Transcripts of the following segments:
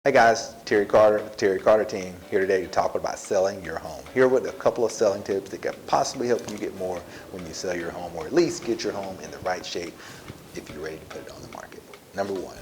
Hey guys, Terry Carter with the Terry Carter team here today to talk about selling your home. Here with a couple of selling tips that can possibly help you get more when you sell your home, or at least get your home in the right shape if you're ready to put it on the market. Number one,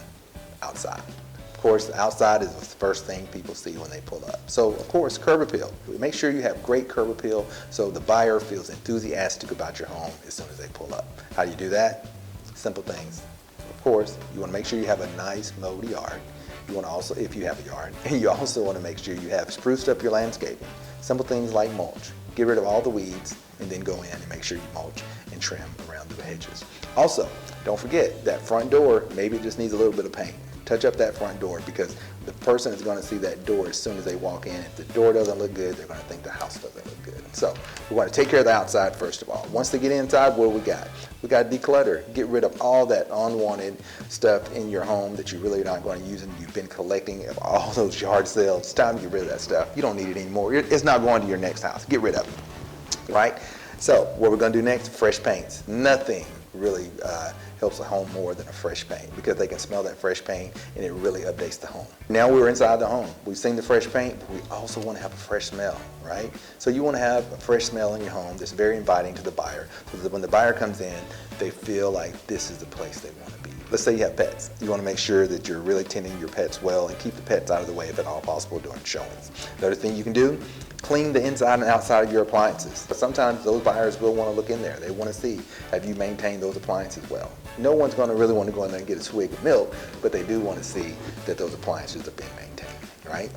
outside. Of course, the outside is the first thing people see when they pull up. So, of course, curb appeal. Make sure you have great curb appeal so the buyer feels enthusiastic about your home as soon as they pull up. How do you do that? Simple things. Of course, you want to make sure you have a nice mowed yard. You want to also, if you have a yard, and you also want to make sure you have spruced up your landscaping. Simple things like mulch. Get rid of all the weeds and then go in and make sure you mulch and trim around the hedges. Also, don't forget that front door, maybe it just needs a little bit of paint. Touch up that front door because the person is going to see that door as soon as they walk in. If the door doesn't look good, they're going to think the house doesn't look good. So we want to take care of the outside first of all. Once they get inside, what do we got? We got to declutter. Get rid of all that unwanted stuff in your home that you're really not going to use and you've been collecting of all those yard sales. It's time to get rid of that stuff. You don't need it anymore. It's not going to your next house. Get rid of it, right? So what we're going to do next, fresh paints. Nothing really helps a home more than a fresh paint because they can smell that fresh paint and it really updates the home. Now we're inside the home. We've seen the fresh paint, but we also want to have a fresh smell, right? So you want to have a fresh smell in your home that's very inviting to the buyer so that when the buyer comes in, they feel like this is the place they want to be. Let's say you have pets. You want to make sure that you're really tending your pets well and keep the pets out of the way if at all possible during showings. Another thing you can do, clean the inside and outside of your appliances. But sometimes those buyers will want to look in there. They want to see, have you maintained those appliances well? No one's going to really want to go in there and get a swig of milk, but they do want to see that those appliances are being maintained, right?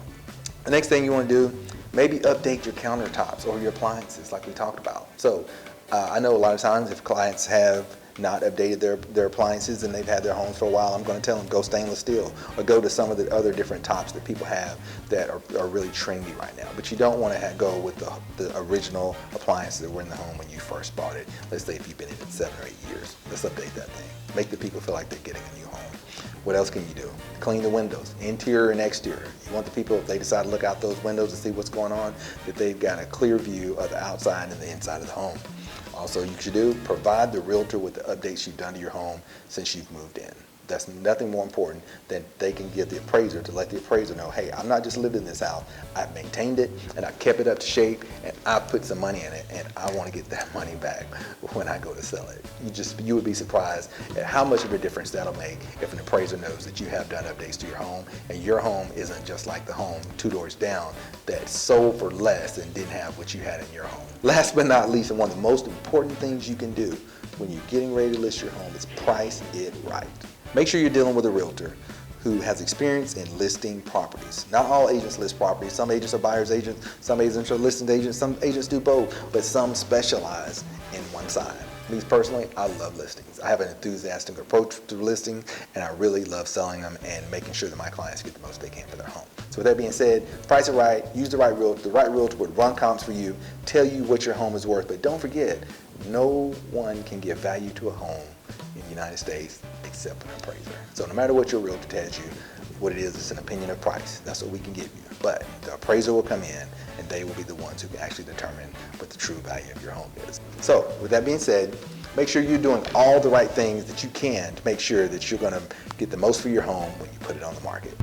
The next thing you want to do, maybe update your countertops or your appliances like we talked about. So I know a lot of times if clients have not updated their appliances and they've had their homes for a while, I'm going to tell them go stainless steel or go to some of the other different tops that people have that are really trendy right now. But you don't want to go with the original appliances that were in the home when you first bought it. Let's say if you've been in it 7 or 8 years. Let's update that thing. Make the people feel like they're getting a new home. What else can you do? Clean the windows, interior and exterior. You want the people, if they decide to look out those windows and see what's going on, that they've got a clear view of the outside and the inside of the home. Also, you should provide the realtor with the updates you've done to your home since you've moved in. That's nothing more important than they can get the appraiser to let the appraiser know, hey, I'm not just lived in this house, I've maintained it and I kept it up to shape and I put some money in it and I want to get that money back when I go to sell it. You would be surprised at how much of a difference that'll make if an appraiser knows that you have done updates to your home and your home isn't just like the home 2 doors down that sold for less and didn't have what you had in your home. Last but not least, and one of the most important things you can do when you're getting ready to list your home is price it right. Make sure you're dealing with a realtor who has experience in listing properties. Not all agents list properties. Some agents are buyer's agents, some agents are listing agents, some agents do both, but some specialize in one side. Me personally, I love listings. I have an enthusiastic approach to listing and I really love selling them and making sure that my clients get the most they can for their home. So with that being said, price it right, use the right realtor. The right realtor would run comps for you, tell you what your home is worth, but don't forget, no one can give value to a home in the United States except an appraiser. So no matter what your realtor tells you, what it is, it's an opinion of price. That's what we can give you. But the appraiser will come in and they will be the ones who can actually determine what the true value of your home is. So with that being said, make sure you're doing all the right things that you can to make sure that you're going to get the most for your home when you put it on the market.